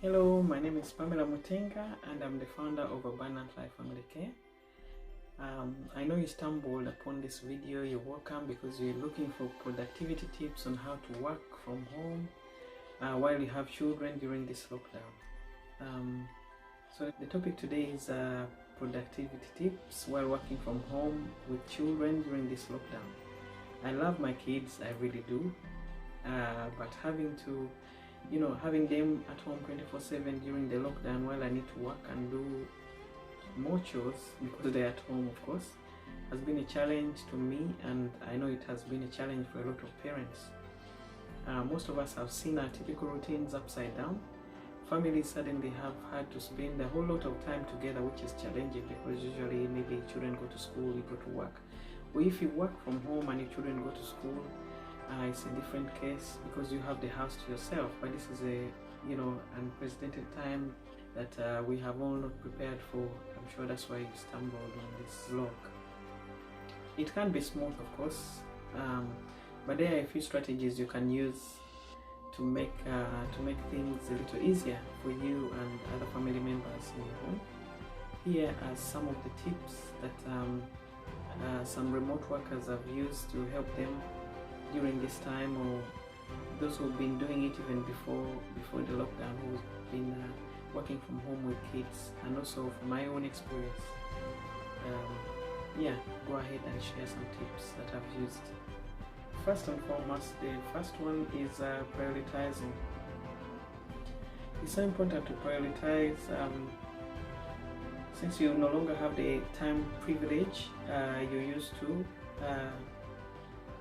Hello, my name is Pamela Mutenga and I'm the founder of Abundant Life Family Care. I know you stumbled upon this video. You're welcome because you're looking for productivity tips on how to work from home while you have children during this lockdown. So the topic today is productivity tips while working from home with children during this lockdown. I love my kids, I really do, but having them at home 24/7 during the lockdown while I need to work and do more chores because they're at home, of course, has been a challenge to me, and I know it has been a challenge for a lot of parents. Most of us have seen our typical routines upside down. Families suddenly have had to spend a whole lot of time together, which is challenging because usually maybe children go to school, you go to work. Or if you work from home and your children go to school, it's a different case because you have the house to yourself. But this is a unprecedented time that we have all not prepared for. I'm sure that's why you stumbled on this vlog. It can be smooth, of course, but there are a few strategies you can use to make things a little easier for you and other family members in your home. Here are some of the tips that some remote workers have used to help them during this time, or those who've been doing it even before the lockdown, who've been working from home with kids, and also from my own experience. Go ahead and share some tips that I've used. First and foremost, the first one is prioritizing. It's so important to prioritize since you no longer have the time privilege you used to.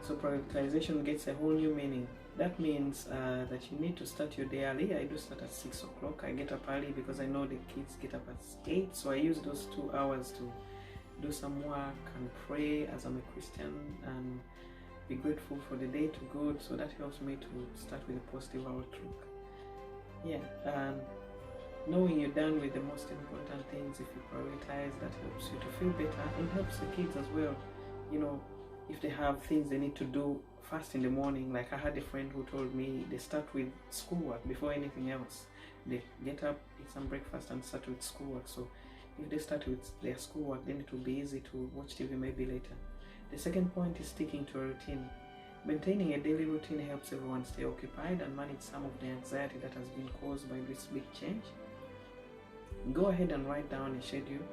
So prioritization gets a whole new meaning. That means that you need to start your day early. I do start at 6 o'clock. I get up early because I know the kids get up at 8. So I use those 2 hours to do some work and pray as I'm a Christian and be grateful for the day to God. So that helps me to start with a positive outlook. And knowing you're done with the most important things, if you prioritize, that helps you to feel better and helps the kids as well. If they have things they need to do fast in the morning, like I had a friend who told me they start with schoolwork before anything else. They get up, eat some breakfast and start with schoolwork. So if they start with their schoolwork, then it will be easy to watch TV maybe later. The second point is sticking to a routine. Maintaining a daily routine helps everyone stay occupied and manage some of the anxiety that has been caused by this big change. Go ahead and write down a schedule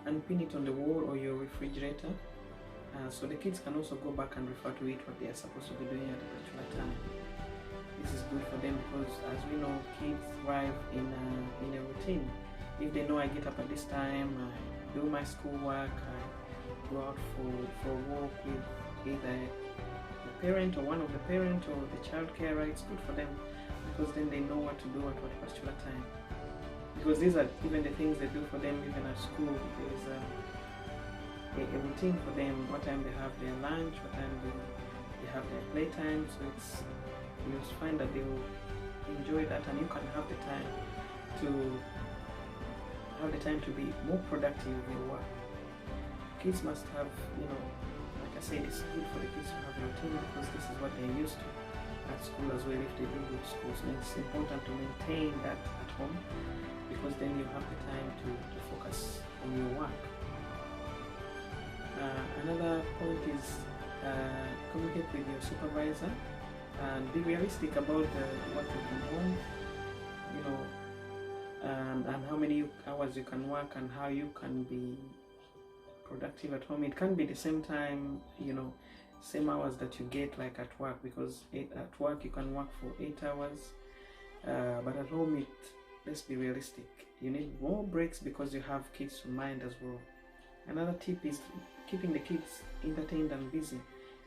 and pin it on the wall or your refrigerator. So the kids can also go back and refer to it, what they are supposed to be doing at a particular time. This is good for them because, as we know, kids thrive in a routine. If they know I get up at this time, I do my schoolwork, I go out for a walk with either the parent or one of the parents or the child carer, it's good for them because then they know what to do at what particular time. Because these are even the things they do for them even at school. There is a routine for them, what time they have their lunch, what time they have their playtime. So you'll find that they will enjoy that, and you can have the time to be more productive in your work. Kids must have, like I said, it's good for the kids to have a routine because this is what they're used to at school as well, if they do go to school. So it's important to maintain that at home because then you have the time to focus on your work. Another point is communicate with your supervisor and be realistic about working from home, and how many hours you can work and how you can be productive at home. It can be the same time, same hours that you get like at work, because at work you can work for 8 hours, but at home let's be realistic, you need more breaks because you have kids to mind as well. Another tip is keeping the kids entertained and busy.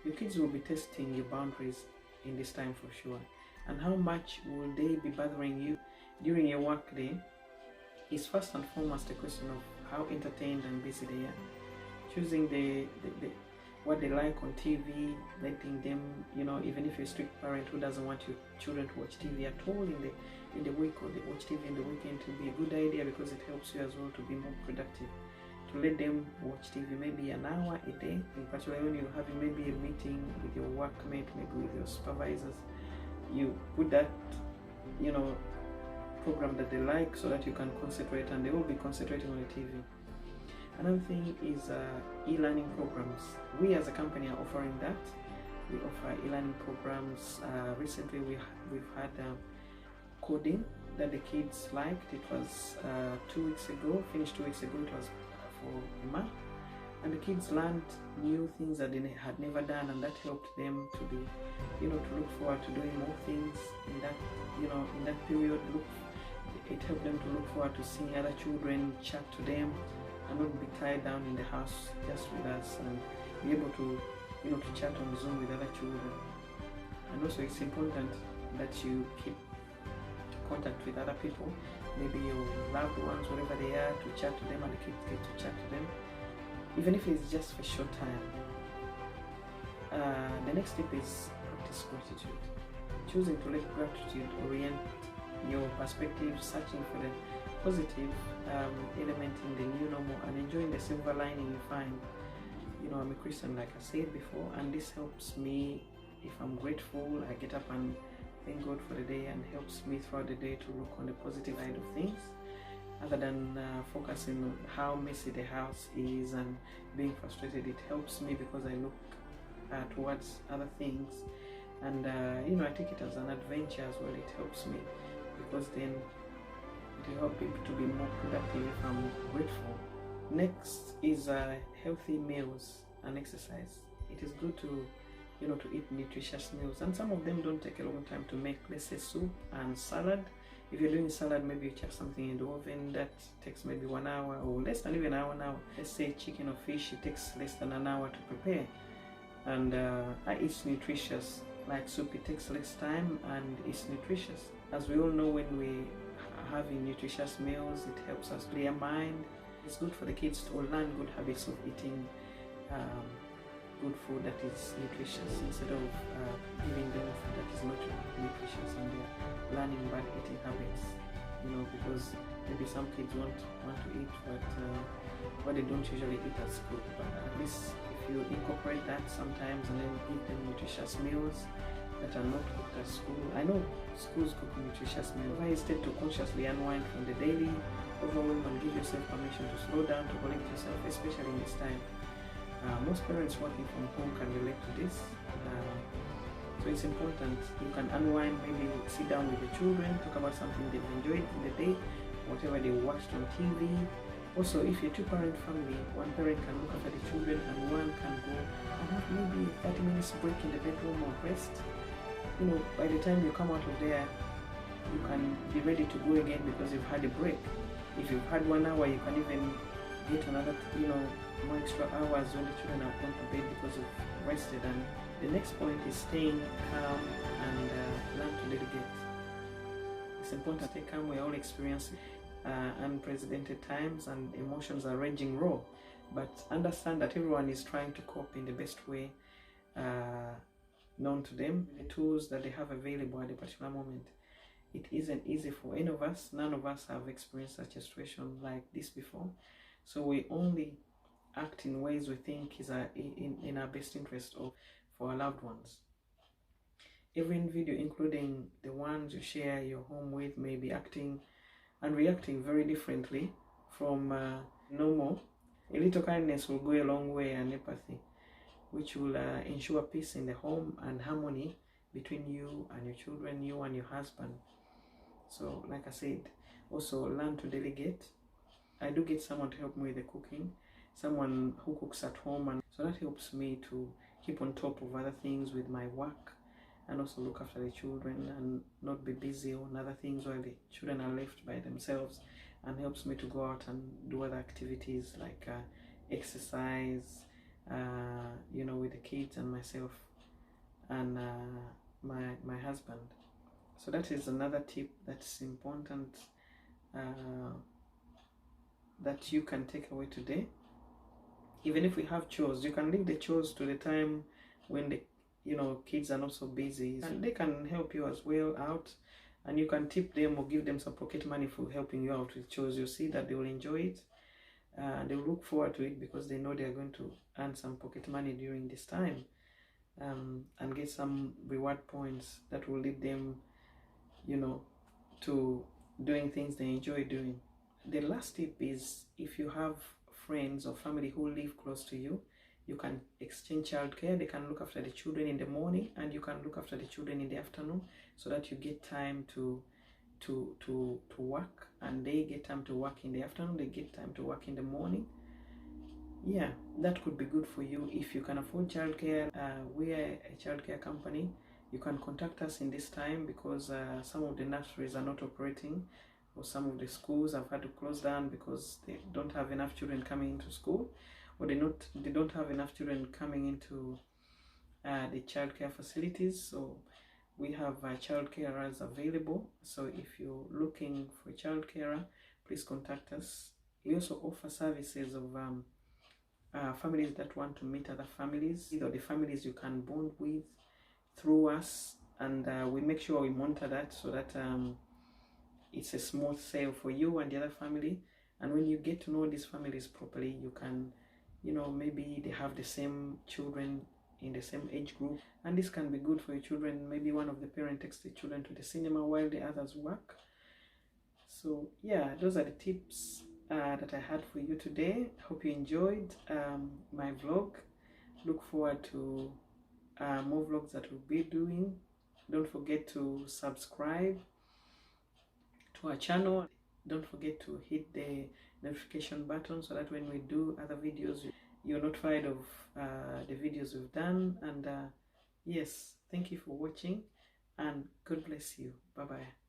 Your kids will be testing your boundaries in this time for sure. And how much will they be bothering you during your work day is first and foremost a question of how entertained and busy they are. Choosing what they like on TV, letting them, even if you're a strict parent who doesn't want your children to watch TV at all in the week, or they watch TV in the weekend, it will be a good idea because it helps you as well to be more productive. To let them watch TV maybe an hour a day, in particular when you're having maybe a meeting with your workmate, maybe with your supervisors, you put that you know, program that they like, so that you can concentrate, and they will be concentrating on the TV. Another thing is e-learning programs. We as a company are offering that. We offer e-learning programs. Recently we've had coding that the kids liked. It was 2 weeks ago, finished 2 weeks ago. It was for math, and the kids learned new things that they had never done, and that helped them to be, you know, to look forward to doing more things in that, you know, in that period. It helped them to look forward to seeing other children, chat to them, and not be tied down in the house just with us, and be able to, you know, to chat on Zoom with other children. And also it's important that you keep contact with other people, maybe your loved ones, wherever they are, to chat to them, and the kids get to chat to them, even if it's just for a short time. The next step is practice gratitude. Choosing to let gratitude orient your perspective, searching for the positive element in the new normal, and enjoying the silver lining you find. You know, I'm a Christian, like I said before, and this helps me. If I'm grateful, I get up and thank God for the day, and helps me throughout the day to look on the positive side of things, other than focusing on how messy the house is and being frustrated. It helps me because I look towards other things, and you know, I take it as an adventure as well. It helps me because then it will help people to be more productive if I'm grateful. Next is healthy meals and exercise. It is good to, you know, to eat nutritious meals, and some of them don't take a long time to make. Let's say soup and salad. If you're doing salad, maybe you chuck something in the oven that takes maybe 1 hour or less than even an hour now. Let's say chicken or fish, it takes less than an hour to prepare, and it's nutritious. Like soup, it takes less time and it's nutritious. As we all know, when we having nutritious meals, it helps us clear mind. It's good for the kids to learn good habits of eating good food that is nutritious, instead of giving them food that is not nutritious, and they're learning bad eating habits. You know, because maybe some kids want to eat what they don't usually eat as good. But at least if you incorporate that sometimes, and then give them nutritious meals that are not cooked at school. I know schools cook nutritious meals. Instead, to consciously unwind from the daily overwhelm and give yourself permission to slow down, to collect yourself, especially in this time. Most parents working from home can relate to this. So it's important. You can unwind, maybe sit down with the children, talk about something they've enjoyed in the day, whatever they watched on TV. Also, if you're a two-parent family, one parent can look after the children and one can go and have maybe 30 minutes break in the bedroom or rest. You know, by the time you come out of there, you can be ready to go again because you've had a break. If you've had 1 hour, you can even get another, you know, more extra hours when the children have gone to bed because you've rested. And the next point is staying calm and learn to delegate. It's important to stay calm. We all experience unprecedented times and emotions are raging raw, but understand that everyone is trying to cope in the best way known to them, the tools that they have available at a particular moment. It isn't easy for any of us. None of us have experienced such a situation like this before, so we only act in ways we think is in our best interest of for our loved ones. Every individual, including the ones you share your home with, may be acting and reacting very differently from normal. A little kindness will go a long way, and empathy, which will ensure peace in the home and harmony between you and your children, you and your husband. So like I said, also learn to delegate. I do get someone to help me with the cooking, someone who cooks at home, and so that helps me to keep on top of other things with my work, and also look after the children and not be busy on other things while the children are left by themselves, and helps me to go out and do other activities like exercise, you know, with the kids and myself and my husband. So that is another tip that's important that you can take away today. Even if we have chores, you can leave the chores to the time when the kids are not so busy, and they can help you as well out, and you can tip them or give them some pocket money for helping you out with chores. You see that they will enjoy it, they will look forward to it because they know they are going to earn some pocket money during this time, and get some reward points that will lead them, to doing things they enjoy doing. The last tip is, if you have friends or family who live close to you, you can exchange childcare. They can look after the children in the morning and you can look after the children in the afternoon, so that you get time to work, and they get time to work in the afternoon, they get time to work in the morning. Yeah, that could be good for you if you can afford childcare. We are a childcare company. You can contact us in this time, because some of the nurseries are not operating, or some of the schools have had to close down because they don't have enough children coming into school, or they don't have enough children coming into the childcare facilities. So we have child carers available. So if you're looking for a child carer, please contact us. We also offer services of families that want to meet other families, or the families you can bond with through us, and we make sure we monitor that, so that it's a smooth sale for you and the other family. And when you get to know these families properly, you can, maybe they have the same children in the same age group, and this can be good for your children. Maybe one of the parents takes the children to the cinema while the others work. So yeah, those are the tips that I had for you today. Hope you enjoyed my vlog. Look forward to more vlogs that we'll be doing. Don't forget to subscribe to our channel. Don't forget to hit the notification button, so that when we do other videos, you're notified of the videos we've done. And yes, thank you for watching, and God bless you. Bye bye.